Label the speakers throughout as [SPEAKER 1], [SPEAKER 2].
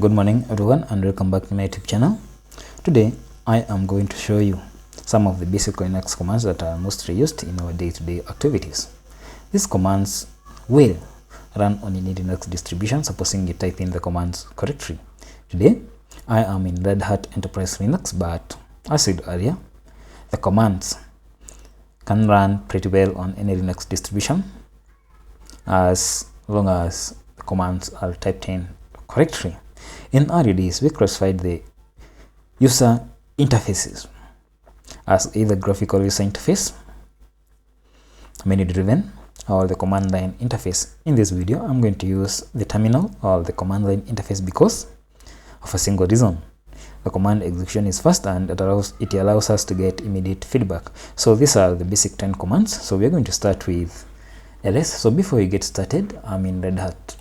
[SPEAKER 1] Good morning everyone and welcome back to my YouTube channel. Today I am going to show you some of the basic Linux commands that are mostly used in our day-to-day activities. These commands will run on any Linux distribution, supposing you type in the commands correctly. Today I am in Red Hat Enterprise Linux, but as I said earlier, the commands can run pretty well on any Linux distribution as long as the commands are typed in correctly. In early days, we classified the user interfaces as either graphical user interface, menu driven, or the command line interface. In this video, I'm going to use the terminal or the command line interface because of a single reason. The command execution is fast and it allows us to get immediate feedback. So these are the basic 10 commands. So we're going to start with ls. So before we get started, I'm in Red Hat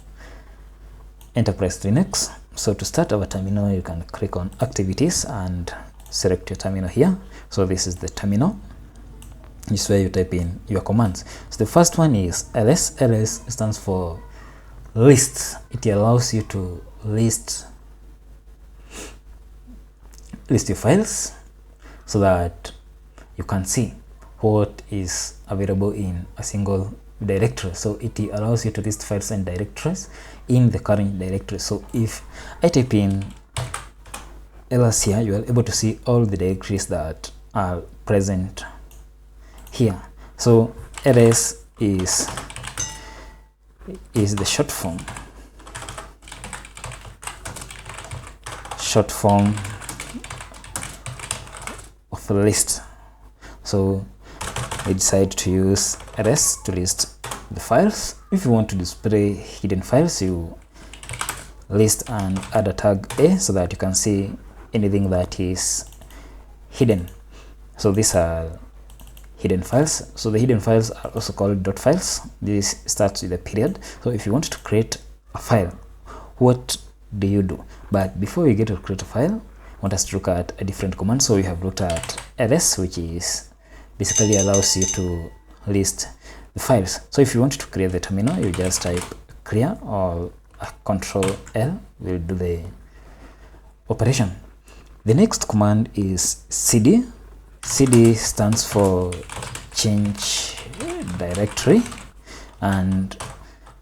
[SPEAKER 1] Enterprise Linux. So to start our terminal, you can click on activities and select your terminal here. So this is the terminal. This is where you type in your commands. So the first one is ls. ls stands for list. It allows you to list your files so that you can see what is available in a single directory. So it allows you to list files and directories in the current directory. So if I type in ls here, you are able to see all the directories that are present here. So ls is the short form of a list. So we decide to use ls to list the files. If you want to display hidden files, you list and add a tag a so that you can see anything that is hidden. So these are hidden files. So the hidden files are also called dot files. This starts with a period. So if you want to create a file, what do you do? But before we get to create a file, I want us to look at a different command. So we have looked at ls, which is basically allows you to list the files. So if you want to create the terminal, you just type clear or control L will do the operation. The next command is cd. cd stands for change directory, and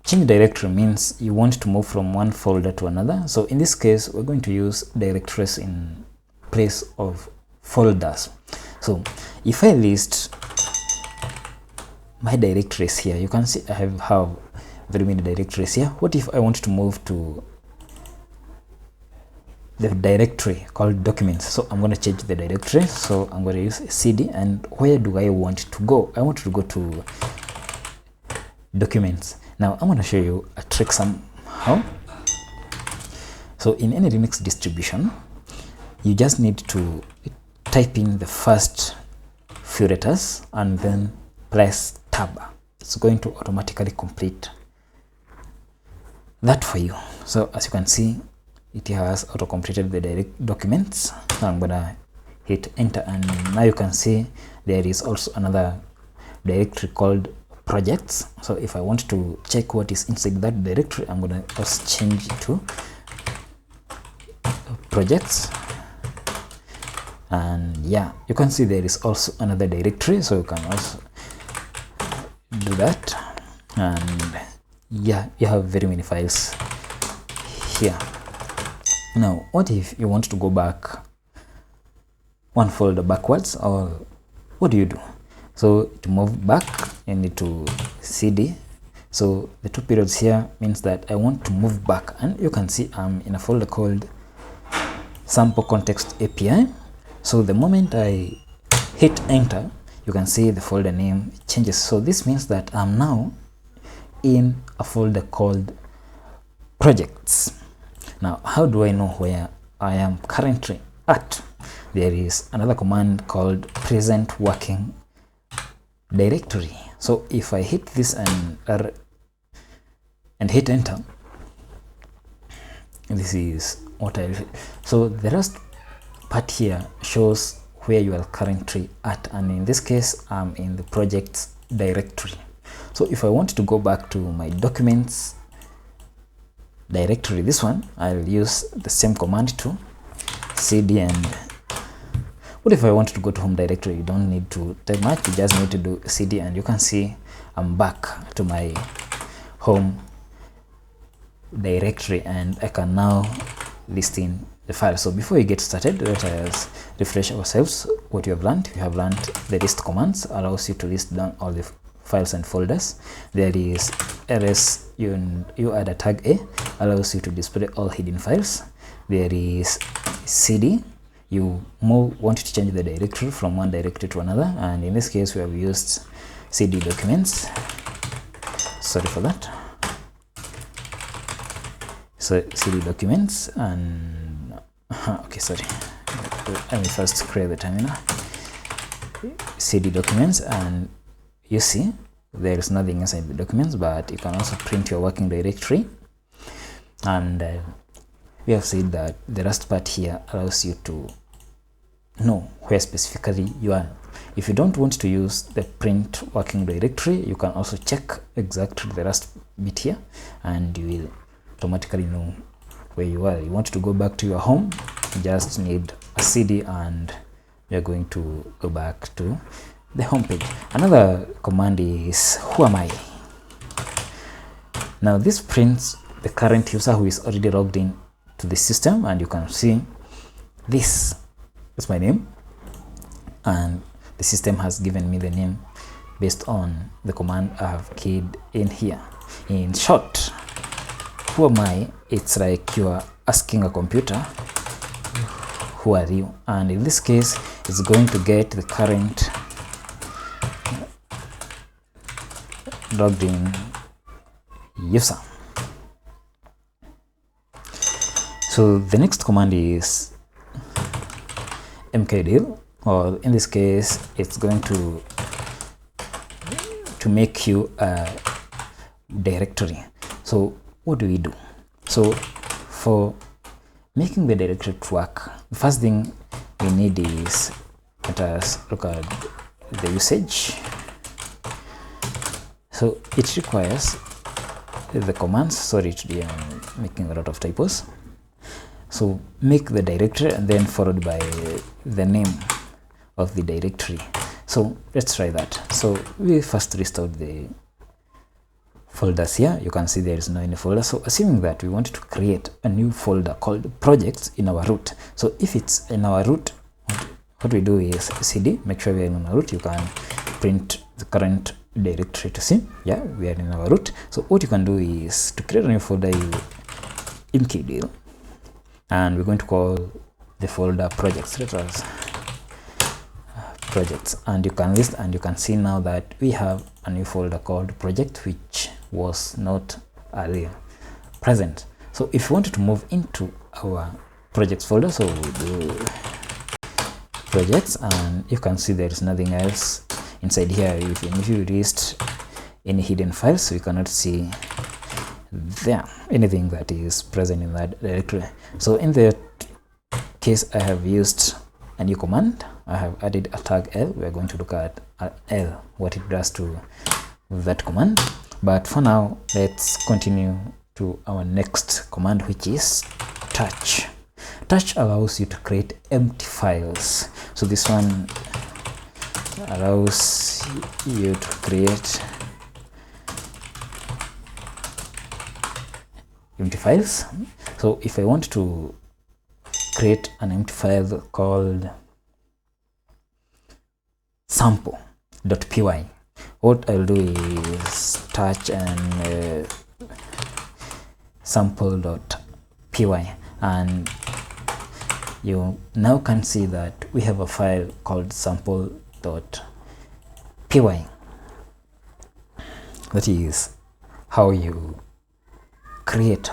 [SPEAKER 1] change directory means you want to move from one folder to another. So in this case, we're going to use directories in place of folders. So if I list my directories here, you can see I have very many directories here. What if I want to move to the directory called documents? So I'm going to change the directory. So I'm going to use cd, and where do I want to go? I want to go to documents. Now I'm going to show you a trick somehow. So in any Linux distribution, you just need to type in the first few letters and then press tab. It's going to automatically complete that for you. So as you can see, it has auto completed the direct documents. Now I'm gonna hit enter, and now you can see there is also another directory called projects. So if I want to check what is inside that directory, I'm gonna just change it to projects. And yeah, you can see there is also another directory, so you can also do that. And yeah, you have very many files here. Now what if you want to go back one folder backwards, or what do you do? So to move back, you need to cd. So the two periods here means that I want to move back, and you can see I'm in a folder called sample context API. So the moment I hit enter, you can see the folder name changes. So this means that I'm now in a folder called projects. Now how do I know where I am currently at? There is another command called present working directory. So if I hit this and hit enter, this is what so the rest part here shows where you are currently at, and in this case I'm in the projects directory. So if I want to go back to my documents directory, this one I'll use the same command to cd. And what if I want to go to home directory? You don't need to type much, you just need to do cd, and you can see I'm back to my home directory, and I can now list in the file. So before we get started, let us refresh ourselves what you have learned. You have learned the list commands allows you to list down all the files and folders. There is ls, you add a tag a, allows you to display all hidden files. There is cd, you want to change the directory from one directory to another, and in this case we have used cd documents. Sorry for that. So cd documents, and okay, sorry, let me first create the terminal. Cd documents, and you see there is nothing inside the documents, but you can also print your working directory. And we have said that the last part here allows you to know where specifically you are. If you don't want to use the print working directory, you can also check exactly the last bit here, and you will automatically know where you are. You want to go back to your home, you just need a cd, and you're going to go back to the home page. Another command is who am I. Now this prints the current user who is already logged in to the system, and you can see this is my name, and the system has given me the name based on the command I have keyed in here. In short, who am I? It's like you are asking a computer, who are you? And in this case, it's going to get the current logged in user. So the next command is mkdir, or in this case it's going to make you a directory. So what do we do? So for making the directory to work, the first thing we need is, let us look at the usage. So it requires the commands. Sorry, today I'm making a lot of typos. So make the directory and then followed by the name of the directory. So let's try that. So we first restored the folders here. You can see there is no any folder. So assuming that we want to create a new folder called projects in our root. So if it's in our root, what we do is cd, make sure we are in our root. You can print the current directory to see, yeah, we are in our root. So what you can do is to create a new folder, you mkdir, and we're going to call the folder projects. Let us projects, and you can list, and you can see now that we have a new folder called project, which was not earlier present. So if you wanted to move into our projects folder, so we do projects, and you can see there is nothing else inside here. If you list any hidden files, we cannot see there anything that is present in that directory. So in the case, I have used a new command. I have added a tag L. We are going to look at L, what it does to that command. But for now, let's continue to our next command, which is touch. Touch allows you to create empty files. So this one allows you to create empty files. So if I want to create an empty file called sample.py, what I'll do is touch and sample.py, and you now can see that we have a file called sample.py. That is how you create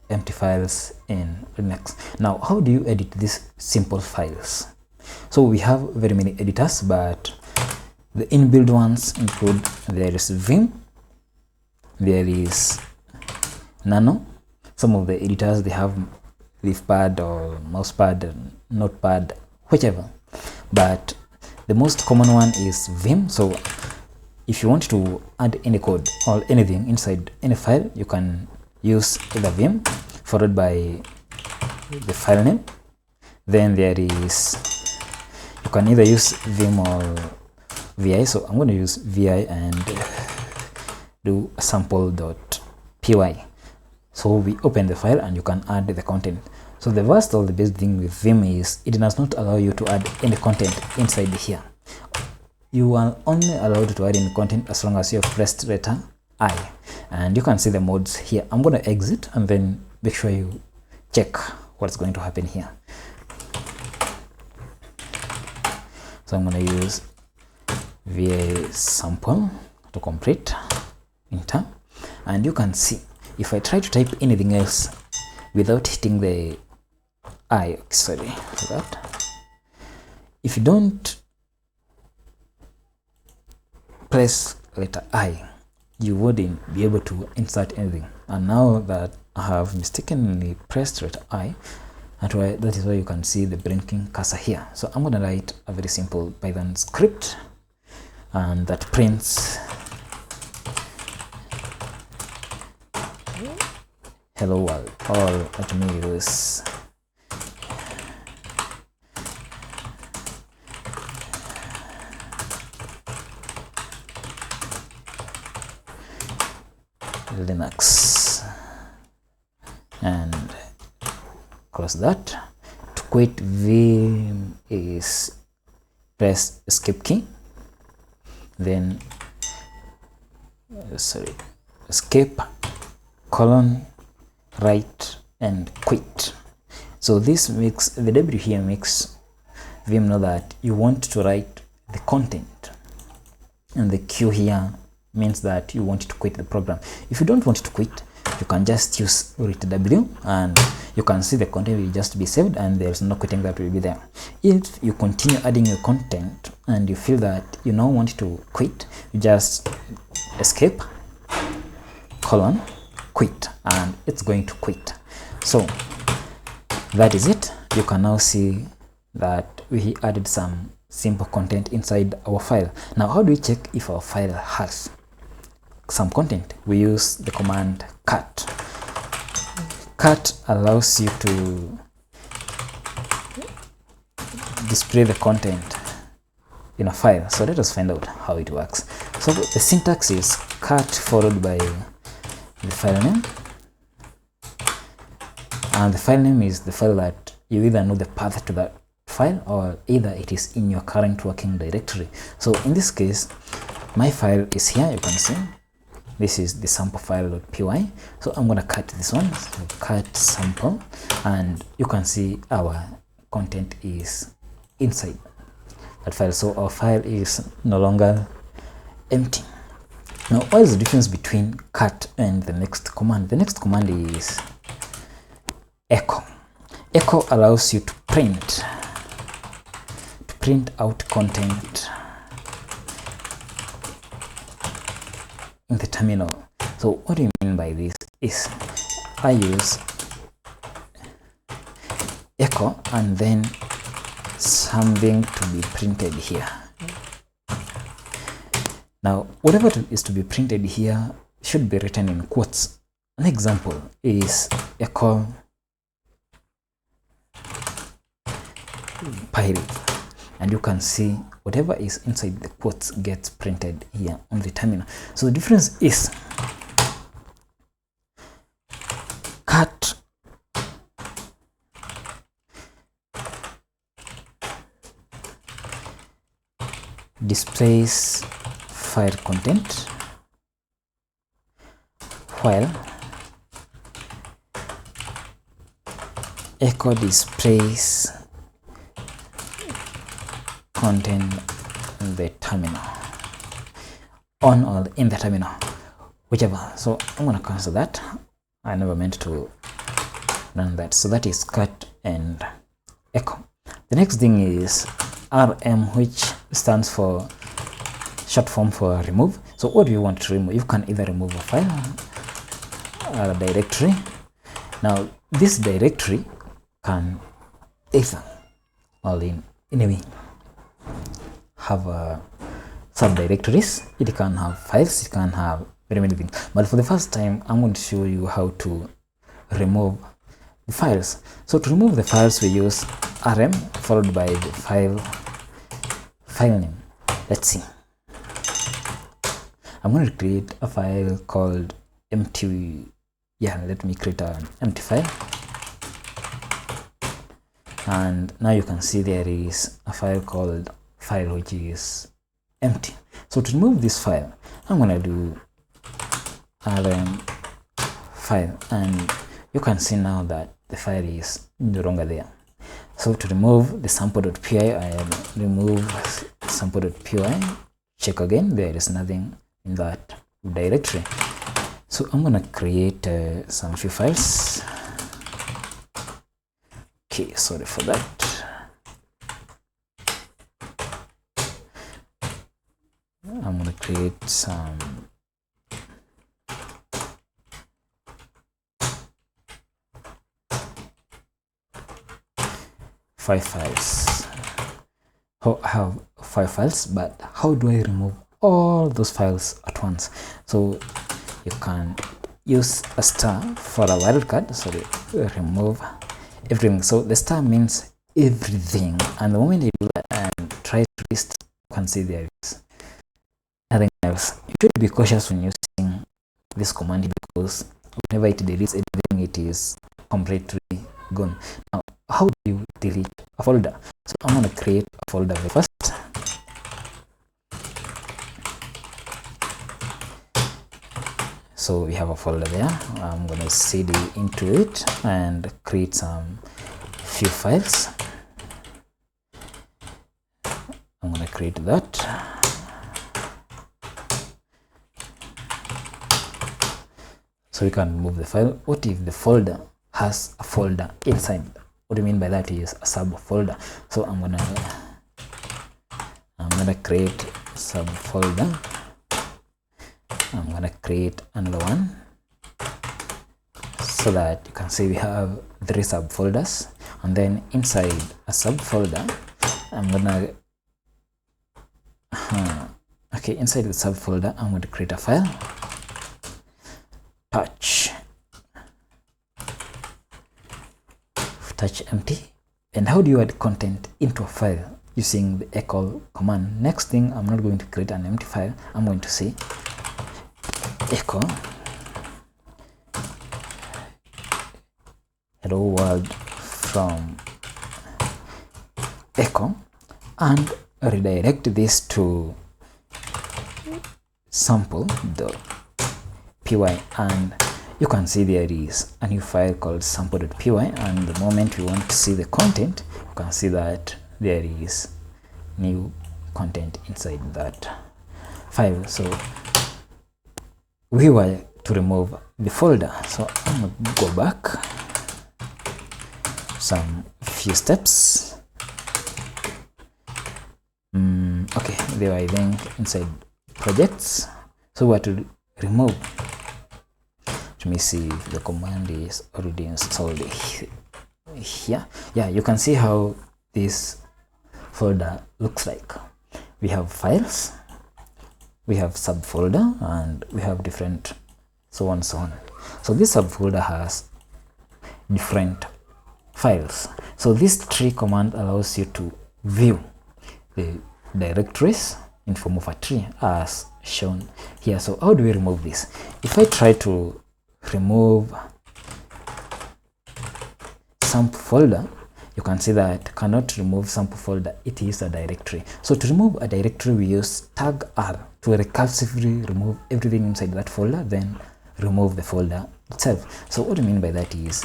[SPEAKER 1] empty files in Linux. Now, how do you edit these simple files? So we have very many editors, but the inbuilt ones include, there is Vim, there is Nano. Some of the editors, they have leafpad or mousepad, notepad, whichever, but the most common one is Vim. So if you want to add any code or anything inside any file, you can use either Vim followed by the file name. Then there is, you can either use vim or vi, so I'm going to use vi and do sample.py. So we open the file and you can add the content. So the worst or the best thing with vim is it does not allow you to add any content inside here. You are only allowed to add any content as long as you have pressed letter I, and you can see the modes here. I'm going to exit and then make sure you check what's going to happen here. So I'm going to use va sample to complete, enter, and you can see if I try to type anything else without hitting the I, sorry for that, if you don't press letter I, you wouldn't be able to insert anything. And now that I have mistakenly pressed letter I, that is why you can see the blinking cursor here. So I'm going to write a very simple Python script, and that prints hello world, or let me use Linux, and close that. To quit vim is press escape key, then escape colon write and quit. So this makes the W here makes vim know that you want to write the content, and the Q here means that you want to quit the program. If you don't want to quit, you can just use root W and you can see the content will just be saved and there's no quitting that will be there. If you continue adding your content and you feel that you now want to quit, you just escape colon quit and it's going to quit. So that is it. You can now see that we added some simple content inside our file. Now how do we check if our file has some content? We use the command cut. Cut allows you to display the content in a file. So let us find out how it works. So the syntax is cut followed by the file name, and the file name is the file that you either know the path to that file or either it is in your current working directory. So in this case my file is here. You can see this is the sample file.py. So I'm going to cut this one, so cut sample, and you can see our content is inside that file. So our file is no longer empty. Now what is the difference between cut and the next command? The next command is echo. Echo allows you to print out content in the terminal. So what do you mean by this is I use echo and then something to be printed here. Now whatever is to be printed here should be written in quotes. An example is echo pirate, and you can see whatever is inside the quotes gets printed here on the terminal. So the difference is cut displays file content, while echo displays content in the terminal, on or in the terminal, whichever. So I'm going to cancel that. I never meant to run that. So that is cut and echo. The next thing is RM, which stands for short form for remove. So what do you want to remove? You can either remove a file or a directory. Now this directory can either or in any way have subdirectories. It can have files, it can have very many things, but for the first time I'm going to show you how to remove the files. So to remove the files, we use rm followed by the file name. Let's see. I'm going to create a file called empty. Yeah, let me create an empty file. And now you can see there is a file called file which is empty. So to remove this file, I'm going to do rm file, and you can see now that the file is no longer there. So to remove the sample.py, I remove sample.py, check again, there is nothing in that directory. So I'm gonna create some few files. Okay, sorry for that. I'm gonna create some five files. I have 5 files, but how do I remove all those files at once? So you can use a star for a wildcard. So remove everything. So the star means everything, and the moment you do that and try to list, you can see there is nothing else. You should be cautious when using this command, because whenever it deletes everything, it is completely gone. Now, how do you delete a folder? So I'm going to create a folder first. So we have a folder there. I'm going to cd into it and create some few files. I'm going to create that. So we can remove the file. What if the folder has a folder inside? What do you mean by that is a subfolder? So I'm gonna create a subfolder. I'm gonna create another one so that you can see we have 3 subfolders, and then inside a subfolder I'm gonna inside the subfolder I'm going to create a file, touch empty. And how do you add content into a file? Using the echo command. Next thing, I'm not going to create an empty file. I'm going to say echo hello world from echo, and redirect this to sample.py, and you can see there is a new file called sample.py, and the moment we want to see the content, you can see that there is new content inside that file. So we were to remove the folder, so I'm going to go back some few steps. Okay, there I think inside projects, so we have to remove. Let me see if the command is already installed here. Yeah, you can see how this folder looks like. We have files, we have subfolder, and we have different so on. So this subfolder has different files. So this tree command allows you to view the directories in form of a tree as shown here. So how do we remove this? If I try to remove sample folder, you can see that cannot remove sample folder, it is a directory. So to remove a directory, we use tag R to recursively remove everything inside that folder, then remove the folder itself. So what I mean by that is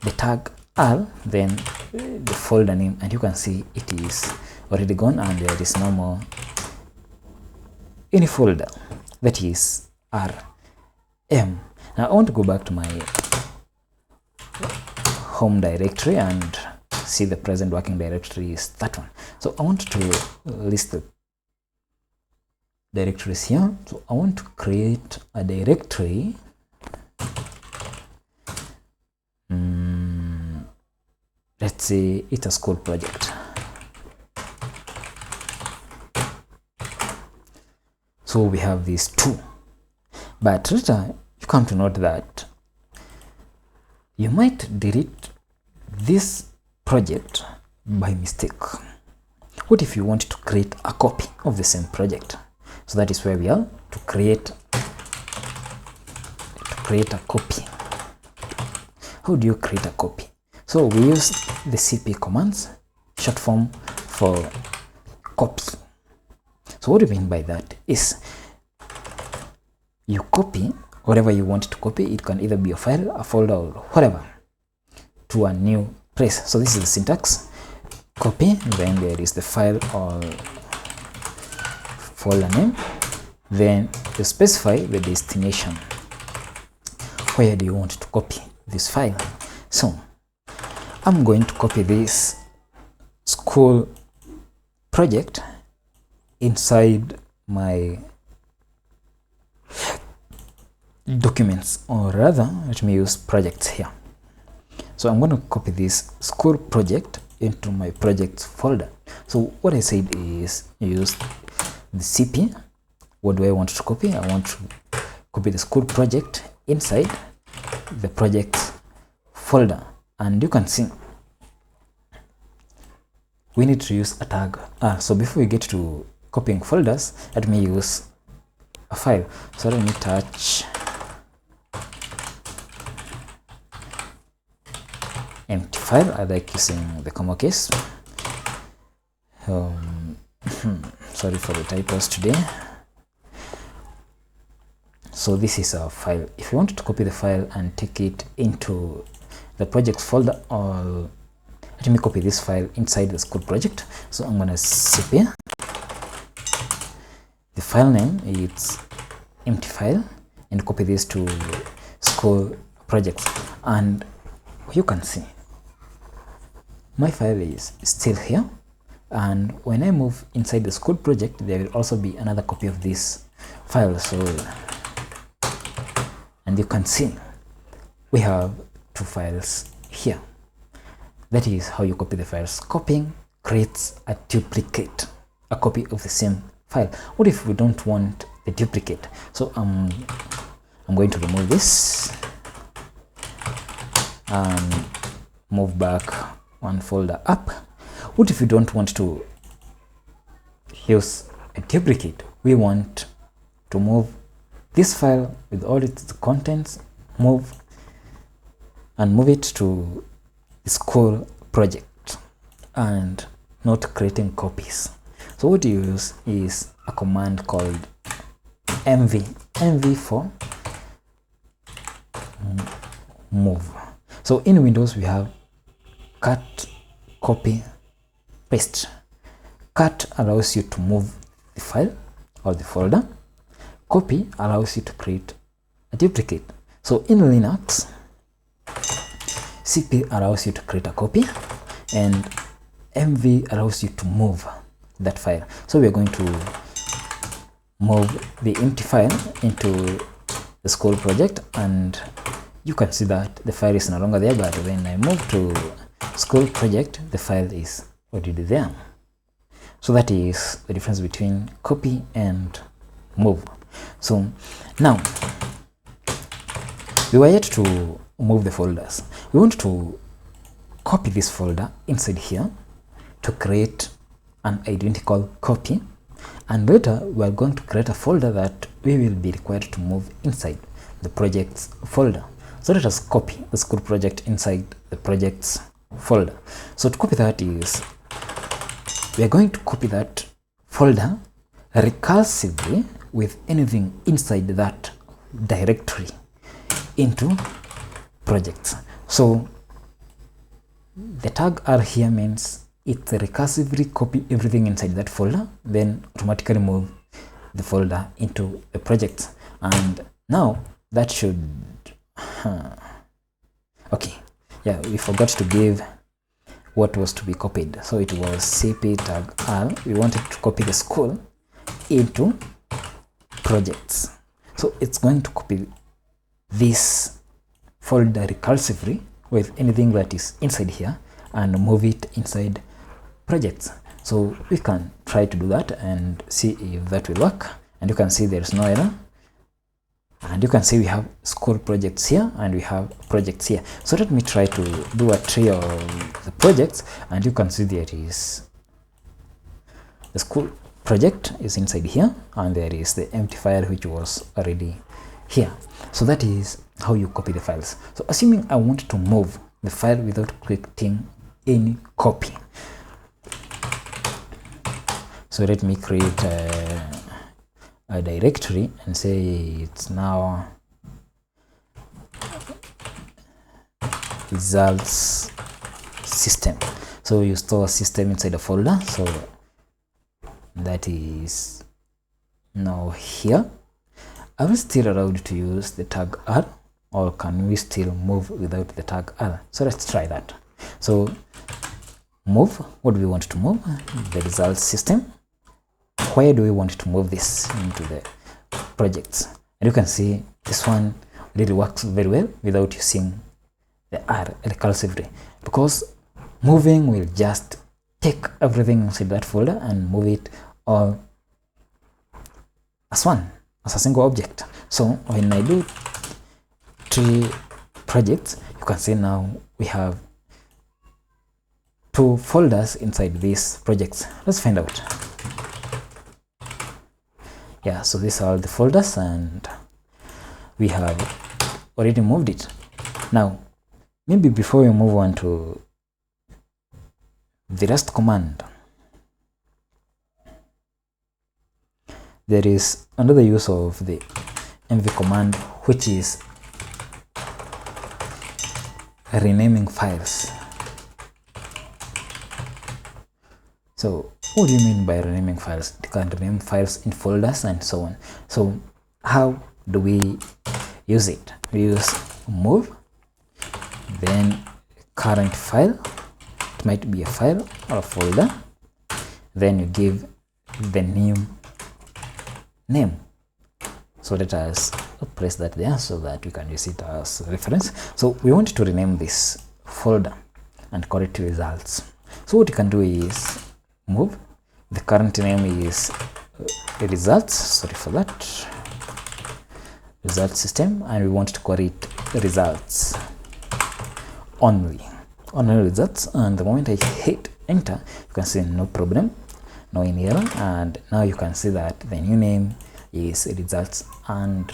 [SPEAKER 1] the tag R, then the folder name, and you can see it is already gone and there is no more any folder, that is RM. Now I want to go back to my home directory and see the present working directory is that one. So I want to list the directories here. So I want to create a directory. Let's say it's a school project. So we have these two, but later you come to note that you might delete this project by mistake. What if you want to create a copy of the same project? So that is where we are, to create a copy. How do you create a copy? So we use the cp commands, short form for copy. So what do you mean by that is, you copy whatever you want to copy. It can either be a file, a folder, or whatever, to a new place. So this is the syntax: copy, then there is the file or folder name, then you specify the destination. Where do you want to copy this file? So I'm going to copy this school project inside my documents, or rather let me use projects here. So I'm going to copy this school project into my projects folder. So what I said is, use the cp. What do I want to copy? I want to copy the school project inside the projects folder, and you can see we need to use a tag. So before we get to copying folders, let me use a file. So let me touch empty file. I like using the comma case. Sorry for the typos today. So this is our file. If you want to copy the file and take it into the projects folder, or let me copy this file inside the school project. So I'm gonna cp, the file name is empty file, and copy this to school projects. And you can see my file is still here, and when I move inside the school project, there will also be another copy of this file. So, and you can see we have two files here. That is how you copy the files. Copying creates a duplicate, a copy of the same file. What if we don't want the duplicate? So I'm going to remove this and move back one folder up. What if we don't want to use a duplicate? We want to move this file with all its contents, move it to the school project, and not creating copies. So what you use is a command called mv for move. So in Windows we have cut, copy, paste. Cut allows you to move the file or the folder. Copy allows you to create a duplicate. So in Linux, cp allows you to create a copy, and mv allows you to move that file. So we are going to move the empty file into the school project, and you can see that the file is no longer there, but when I move to school project, the file is already there. So that is the difference between copy and move. So now we were yet to move the folders. We want to copy this folder inside here to create an identical copy, and later we are going to create a folder that we will be required to move inside the projects folder. So let us copy the school project inside the projects folder. So to copy that is, we are going to copy that folder recursively with anything inside that directory into projects. So the tag R here means it recursively copy everything inside that folder, then automatically move the folder into the project. And now that should okay, yeah, we forgot to give what was to be copied. So it was cp tag R. We wanted to copy the school into projects. So it's going to copy this folder recursively with anything that is inside here and move it inside projects. So we can try to do that and see if that will work. And you can see there's no error. and you can see we have school projects here and we have projects here. So let me try to do a tree of the projects, and you can see there is the school project is inside here, and there is the empty file which was already here. So that is how you copy the files. So assuming I want to move the file without creating any copy, so let me create a directory and say it's now results system. So you store a system inside a folder, so that is now here. Are we still allowed to use the tag R, or can we still move without the tag R? So let's try that. So move, what do we want to move? The results system. Where do we want to move this into the projects? And you can see this one really works very well without using the R recursively, because moving will just take everything inside that folder and move it all as one, as a single object. So when I do tree projects, you can see now we have 2 folders inside these projects. Let's find out. Yeah, so these are all the folders and we have already moved it. Now maybe before we move on to the rest command, there is another use of the mv command, which is renaming files. So what do you mean by renaming files? You can rename files in folders and so on. So how do we use it? We use move, then current file, it might be a file or a folder, then you give the new name. So let us place that there so that we can use it as reference. So we want to rename this folder and call it results. So what you can do is move, the current name is results, sorry for that, results system, and we want to call it results only results. And the moment I hit enter, you can see no problem, no any error, and now you can see that the new name is results. And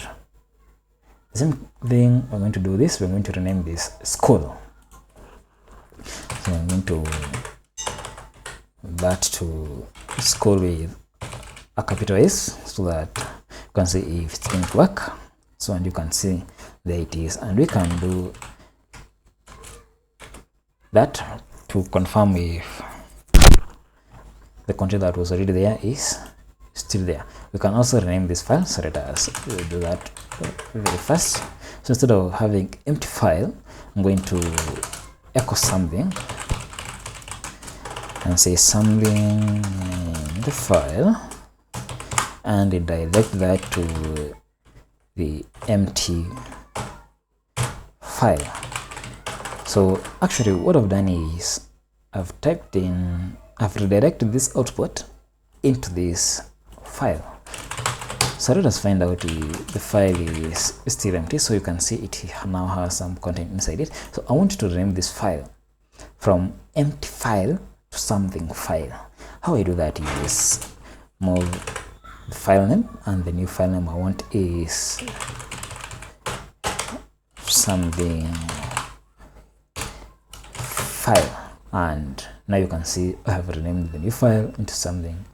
[SPEAKER 1] the same thing, we're going to do this, we're going to rename this school. So I'm going to that to school with a capital S so that you can see if it's going to work. So and you can see there it is, and we can do that to confirm if the content that was already there is still there. We can also rename this file, so let us do that very fast. So instead of having empty file, I'm going to echo something and say something in the file and direct that to the empty file. So actually what I've done is I've redirected this output into this file. So let us find out the file is still empty. So you can see it now has some content inside it. So I want to rename this file from empty file to something file. How I do that is move the file name, and the new file name I want is something file. And now you can see I have renamed the new file into something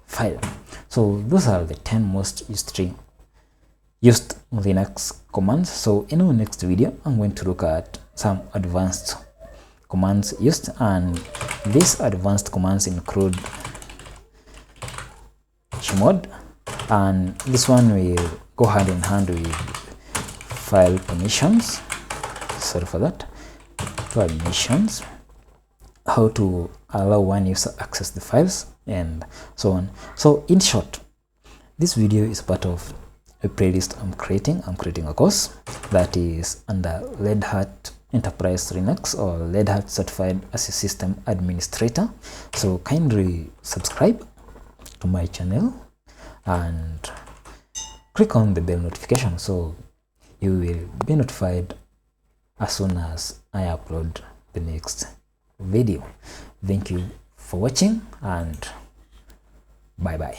[SPEAKER 1] file. So those are the 10 most used Linux commands. So in our next video, I'm going to look at some advanced commands used, and these advanced commands include chmod, and this one will go hand in hand with file permissions. Sorry for that. Permissions, how to allow one user access the files, and so on. So in short, this video is part of a playlist I'm creating. I'm creating a course that is under Red Hat Enterprise Linux, or Red Hat Certified as a System Administrator. So kindly subscribe to my channel and click on the bell notification so you will be notified as soon as I upload the next video. Thank you for watching, and bye bye.